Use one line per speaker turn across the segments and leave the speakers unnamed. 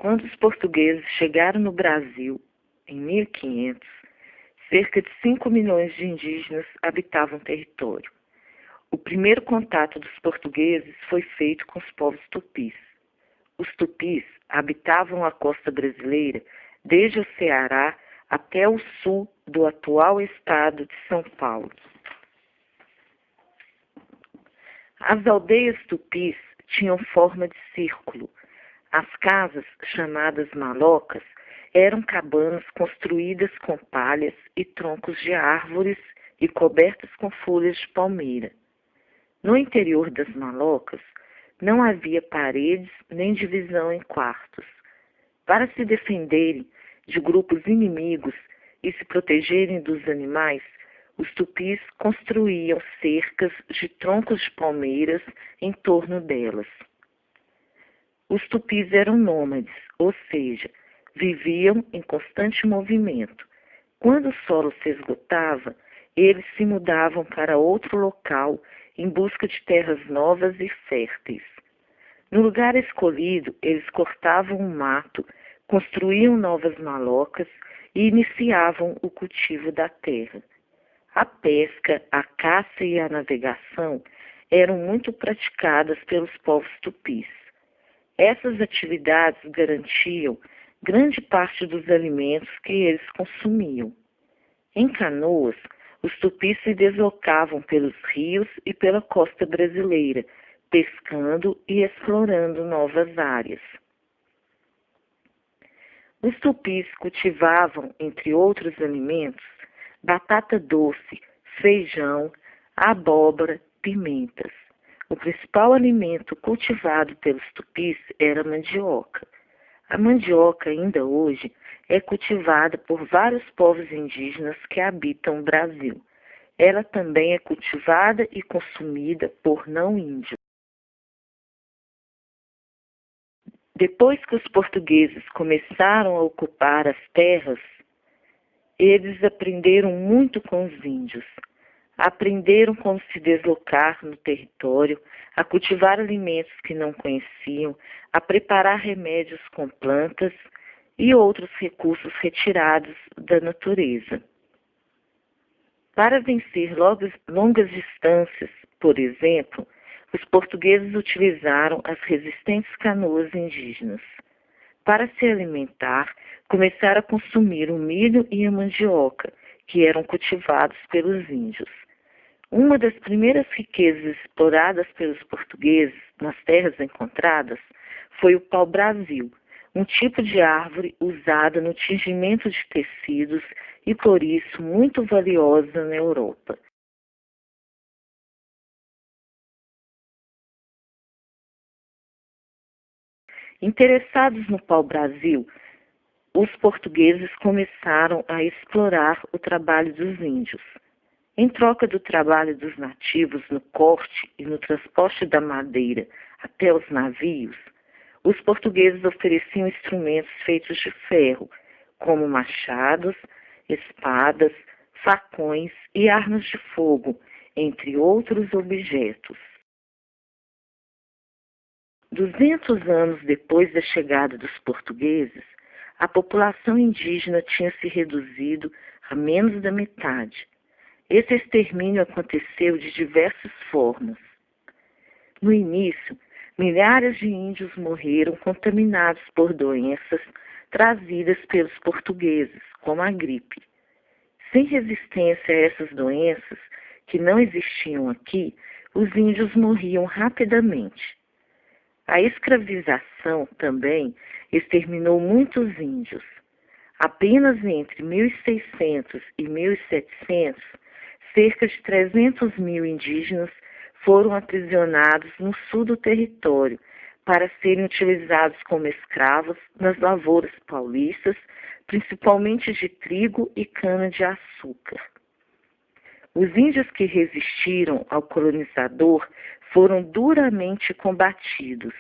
Quando os portugueses chegaram no Brasil, em 1500, cerca de 5 milhões de indígenas habitavam o território. O primeiro contato dos portugueses foi feito com os povos tupis. Os tupis habitavam a costa brasileira desde o Ceará até o sul do atual estado de São Paulo. As aldeias tupis tinham forma de círculo. As casas, chamadas malocas, eram cabanas construídas com palhas e troncos de árvores e cobertas com folhas de palmeira. No interior das malocas, não havia paredes nem divisão em quartos. Para se defenderem de grupos inimigos e se protegerem dos animais, os tupis construíam cercas de troncos de palmeiras em torno delas. Os tupis eram nômades, ou seja, viviam em constante movimento. Quando o solo se esgotava, eles se mudavam para outro local em busca de terras novas e férteis. No lugar escolhido, eles cortavam o mato, construíam novas malocas e iniciavam o cultivo da terra. A pesca, a caça e a navegação eram muito praticadas pelos povos tupis. Essas atividades garantiam grande parte dos alimentos que eles consumiam. Em canoas, os tupis se deslocavam pelos rios e pela costa brasileira, pescando e explorando novas áreas. Os tupis cultivavam, entre outros alimentos, batata doce, feijão, abóbora, pimentas. O principal alimento cultivado pelos tupis era a mandioca. A mandioca, ainda hoje, é cultivada por vários povos indígenas que habitam o Brasil. Ela também é cultivada e consumida por não índios. Depois que os portugueses começaram a ocupar as terras, eles aprenderam muito com os índios. Aprenderam como se deslocar no território, a cultivar alimentos que não conheciam, a preparar remédios com plantas e outros recursos retirados da natureza. Para vencer longas distâncias, por exemplo, os portugueses utilizaram as resistentes canoas indígenas. Para se alimentar, começaram a consumir o milho e a mandioca, que eram cultivados pelos índios. Uma das primeiras riquezas exploradas pelos portugueses nas terras encontradas foi o pau-brasil, um tipo de árvore usada no tingimento de tecidos e por isso muito valiosa na Europa. Interessados no pau-brasil, os portugueses começaram a explorar o trabalho dos índios. Em troca do trabalho dos nativos no corte e no transporte da madeira até os navios, os portugueses ofereciam instrumentos feitos de ferro, como machados, espadas, facões e armas de fogo, entre outros objetos. 200 anos depois da chegada dos portugueses, a população indígena tinha se reduzido a menos da metade. Esse extermínio aconteceu de diversas formas. No início, milhares de índios morreram contaminados por doenças trazidas pelos portugueses, como a gripe. Sem resistência a essas doenças, que não existiam aqui, os índios morriam rapidamente. A escravização também exterminou muitos índios. Apenas entre 1600 e 1700, cerca de 300 mil indígenas foram aprisionados no sul do território para serem utilizados como escravos nas lavouras paulistas, principalmente de trigo e cana-de-açúcar. Os índios que resistiram ao colonizador foram duramente combatidos.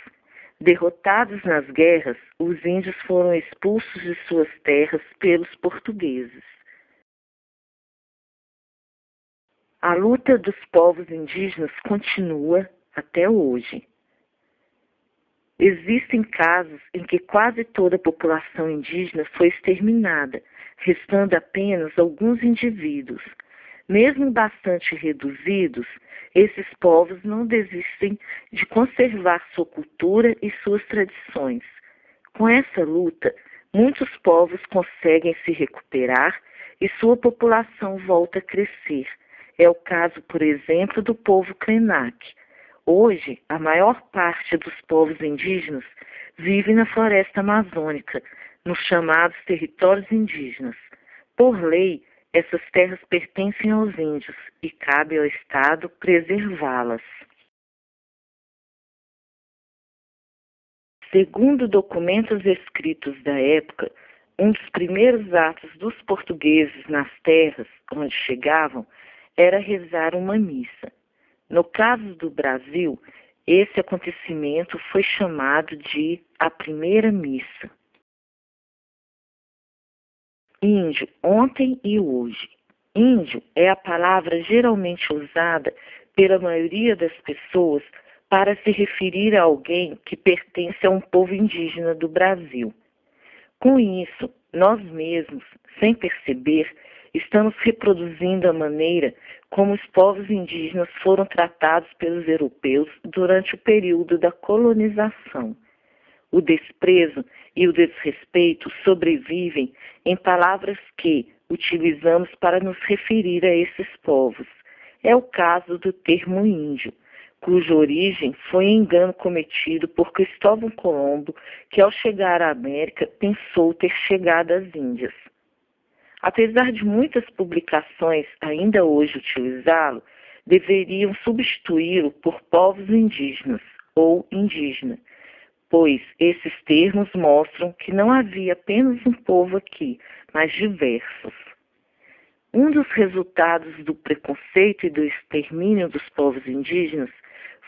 Derrotados nas guerras, os índios foram expulsos de suas terras pelos portugueses. A luta dos povos indígenas continua até hoje. Existem casos em que quase toda a população indígena foi exterminada, restando apenas alguns indivíduos. Mesmo bastante reduzidos, esses povos não desistem de conservar sua cultura e suas tradições. Com essa luta, muitos povos conseguem se recuperar e sua população volta a crescer. É o caso, por exemplo, do povo Krenak. Hoje, a maior parte dos povos indígenas vive na floresta amazônica, nos chamados territórios indígenas. Por lei, essas terras pertencem aos índios e cabe ao Estado preservá-las. Segundo documentos escritos da época, um dos primeiros atos dos portugueses nas terras onde chegavam era rezar uma missa. No caso do Brasil, esse acontecimento foi chamado de a primeira missa. Índio, ontem e hoje. Índio é a palavra geralmente usada pela maioria das pessoas para se referir a alguém que pertence a um povo indígena do Brasil. Com isso, nós mesmos, sem perceber, estamos reproduzindo a maneira como os povos indígenas foram tratados pelos europeus durante o período da colonização. O desprezo e o desrespeito sobrevivem em palavras que utilizamos para nos referir a esses povos. É o caso do termo índio, cuja origem foi engano cometido por Cristóvão Colombo, que ao chegar à América pensou ter chegado às Índias. Apesar de muitas publicações ainda hoje utilizá-lo, deveriam substituí-lo por povos indígenas ou indígena, pois esses termos mostram que não havia apenas um povo aqui, mas diversos. Um dos resultados do preconceito e do extermínio dos povos indígenas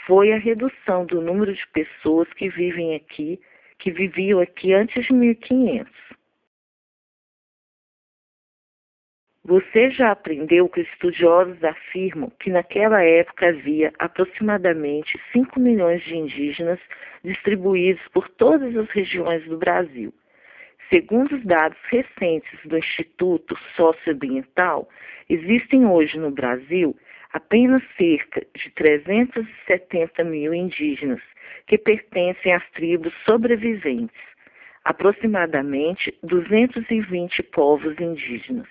foi a redução do número de pessoas que viviam aqui antes de 1500. Você já aprendeu que estudiosos afirmam que naquela época havia aproximadamente 5 milhões de indígenas distribuídos por todas as regiões do Brasil. Segundo os dados recentes do Instituto Socioambiental, existem hoje no Brasil apenas cerca de 370 mil indígenas que pertencem às tribos sobreviventes, aproximadamente 220 povos indígenas.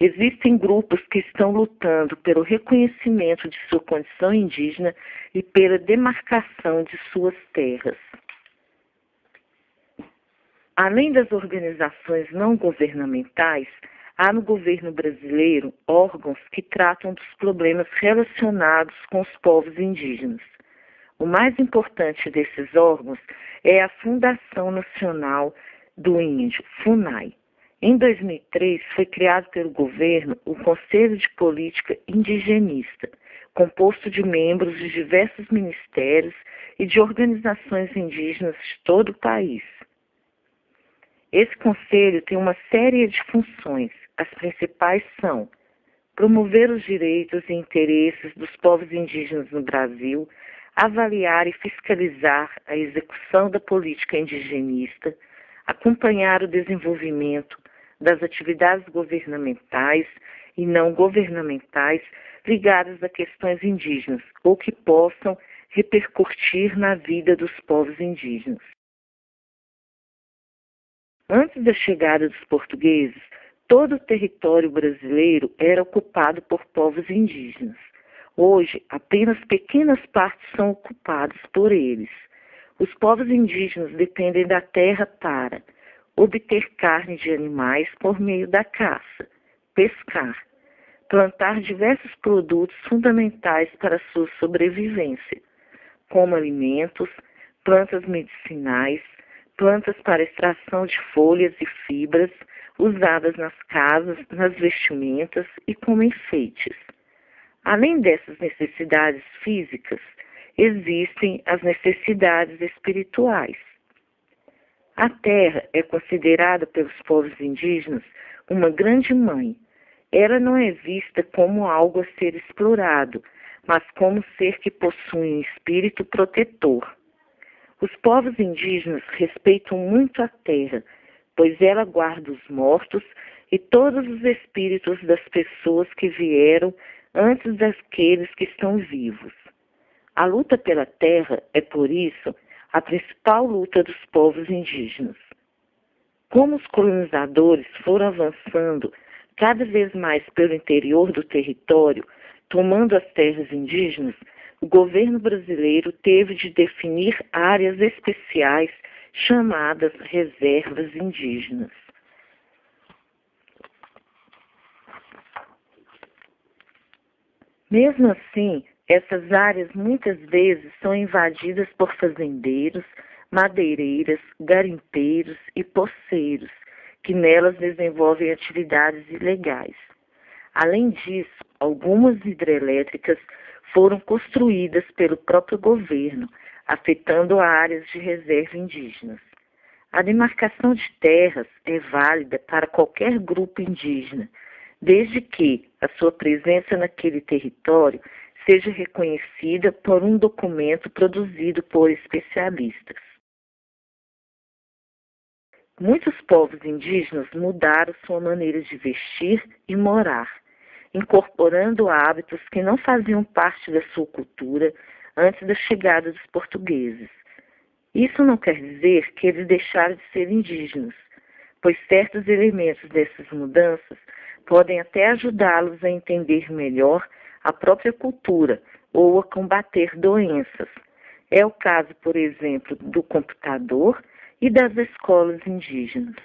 Existem grupos que estão lutando pelo reconhecimento de sua condição indígena e pela demarcação de suas terras. Além das organizações não governamentais, há no governo brasileiro órgãos que tratam dos problemas relacionados com os povos indígenas. O mais importante desses órgãos é a Fundação Nacional do Índio, FUNAI. Em 2003, foi criado pelo governo o Conselho de Política Indigenista, composto de membros de diversos ministérios e de organizações indígenas de todo o país. Esse conselho tem uma série de funções. As principais são promover os direitos e interesses dos povos indígenas no Brasil, avaliar e fiscalizar a execução da política indigenista, acompanhar o desenvolvimento das atividades governamentais e não governamentais ligadas a questões indígenas ou que possam repercutir na vida dos povos indígenas. Antes da chegada dos portugueses, todo o território brasileiro era ocupado por povos indígenas. Hoje, apenas pequenas partes são ocupadas por eles. Os povos indígenas dependem da terra para obter carne de animais por meio da caça, pescar, plantar diversos produtos fundamentais para sua sobrevivência, como alimentos, plantas medicinais, plantas para extração de folhas e fibras, usadas nas casas, nas vestimentas e como enfeites. Além dessas necessidades físicas, existem as necessidades espirituais. A terra é considerada pelos povos indígenas uma grande mãe. Ela não é vista como algo a ser explorado, mas como ser que possui um espírito protetor. Os povos indígenas respeitam muito a terra, pois ela guarda os mortos e todos os espíritos das pessoas que vieram antes daqueles que estão vivos. A luta pela terra é, por isso, a principal luta dos povos indígenas. Como os colonizadores foram avançando cada vez mais pelo interior do território, tomando as terras indígenas, o governo brasileiro teve de definir áreas especiais chamadas reservas indígenas. Mesmo assim, essas áreas muitas vezes são invadidas por fazendeiros, madeireiras, garimpeiros e poceiros, que nelas desenvolvem atividades ilegais. Além disso, algumas hidrelétricas foram construídas pelo próprio governo, afetando áreas de reserva indígenas. A demarcação de terras é válida para qualquer grupo indígena, desde que a sua presença naquele território seja reconhecida por um documento produzido por especialistas. Muitos povos indígenas mudaram sua maneira de vestir e morar, incorporando hábitos que não faziam parte da sua cultura antes da chegada dos portugueses. Isso não quer dizer que eles deixaram de ser indígenas, pois certos elementos dessas mudanças podem até ajudá-los a entender melhor a própria cultura ou a combater doenças. É o caso, por exemplo, do computador e das escolas indígenas.